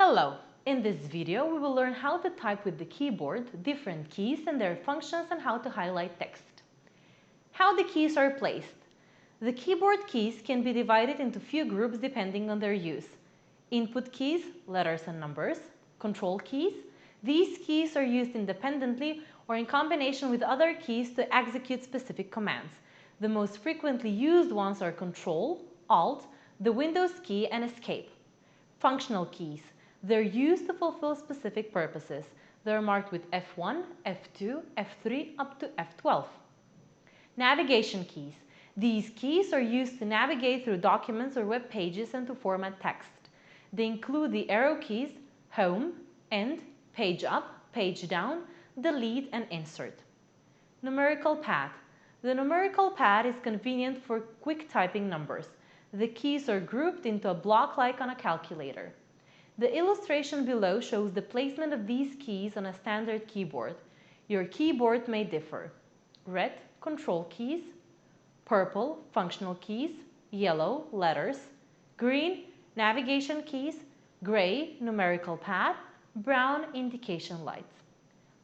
Hello! In this video, we will learn how to type with the keyboard, different keys and their functions, and how to highlight text. How the keys are placed. The keyboard keys can be divided into few groups depending on their use. Input keys, letters and numbers. Control keys. These keys are used independently or in combination with other keys to execute specific commands. The most frequently used ones are Control, Alt, the Windows key, and Escape. Functional keys. They're used to fulfill specific purposes. They're marked with F1, F2, F3 up to F12. Navigation keys. These keys are used to navigate through documents or web pages and to format text. They include the arrow keys, Home, End, Page Up, Page Down, Delete, and Insert. Numerical pad. The numerical pad is convenient for quick typing numbers. The keys are grouped into a block like on a calculator. The illustration below shows the placement of these keys on a standard keyboard. Your keyboard may differ. Red, control keys. Purple, functional keys. Yellow, letters. Green, navigation keys. Gray, numerical pad. Brown, indication lights.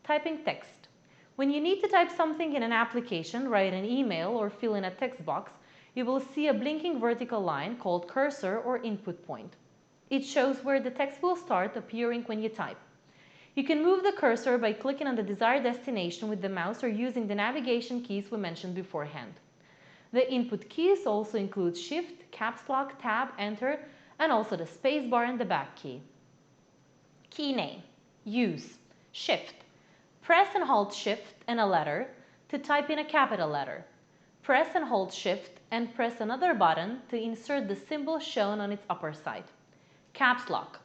Typing text. When you need to type something in an application, write an email, or fill in a text box, you will see a blinking vertical line called cursor or input point. It shows where the text will start appearing when you type. You can move the cursor by clicking on the desired destination with the mouse or using the navigation keys we mentioned beforehand. The input keys also include Shift, Caps Lock, Tab, Enter, and also the space bar and the back key. Key name. Use. Shift. Press and hold Shift and a letter to type in a capital letter. Press and hold Shift and press another button to insert the symbol shown on its upper side. Caps Lock.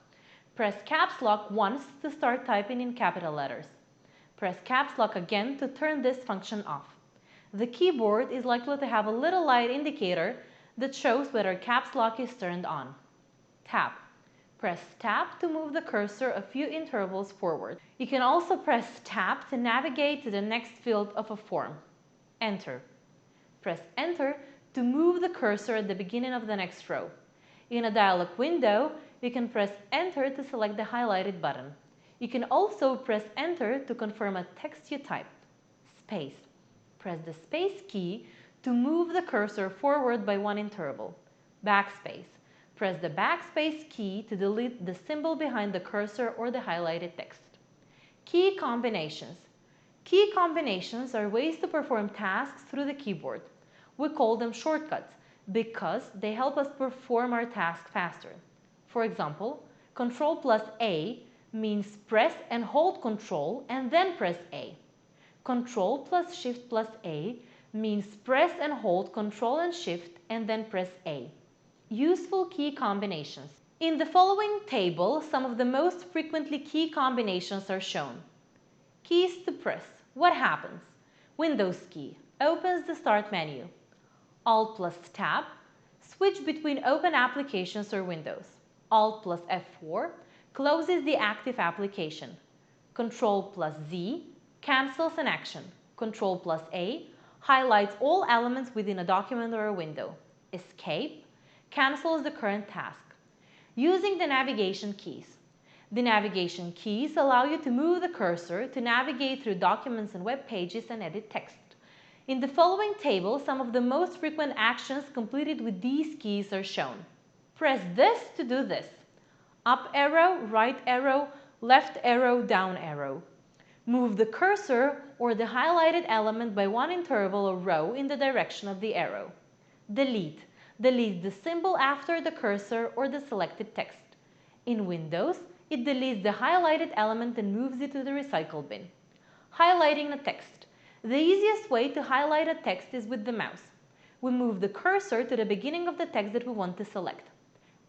Press Caps Lock once to start typing in capital letters. Press Caps Lock again to turn this function off. The keyboard is likely to have a little light indicator that shows whether Caps Lock is turned on. Tab. Press Tab to move the cursor a few intervals forward. You can also press Tab to navigate to the next field of a form. Enter. Press Enter to move the cursor at the beginning of the next row. In a dialog window, you can press Enter to select the highlighted button. You can also press Enter to confirm a text you typed. Space. Press the Space key to move the cursor forward by one interval. Backspace. Press the Backspace key to delete the symbol behind the cursor or the highlighted text. Key combinations. Key combinations are ways to perform tasks through the keyboard. We call them shortcuts because they help us perform our task faster. For example, Control plus A means press and hold Control and then press A. Control plus Shift plus A means press and hold Control and Shift and then press A. Useful key combinations. In the following table, some of the most frequently key combinations are shown. Keys to press. What happens? Windows key opens the Start menu. Alt plus Tab, switch between open applications or windows. Alt plus F4 closes the active application. Control plus Z cancels an action. Control plus A highlights all elements within a document or a window. Escape cancels the current task. Using the navigation keys. The navigation keys allow you to move the cursor to navigate through documents and web pages and edit text. In the following table, some of the most frequent actions completed with these keys are shown. Press this to do this. Up arrow, right arrow, left arrow, down arrow. Move the cursor or the highlighted element by one interval or row in the direction of the arrow. Delete. Deletes the symbol after the cursor or the selected text. In Windows, it deletes the highlighted element and moves it to the recycle bin. Highlighting a text. The easiest way to highlight a text is with the mouse. We move the cursor to the beginning of the text that we want to select.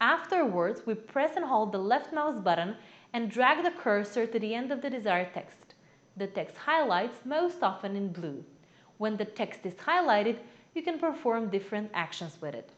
Afterwards, we press and hold the left mouse button and drag the cursor to the end of the desired text. The text highlights most often in blue. When the text is highlighted, you can perform different actions with it.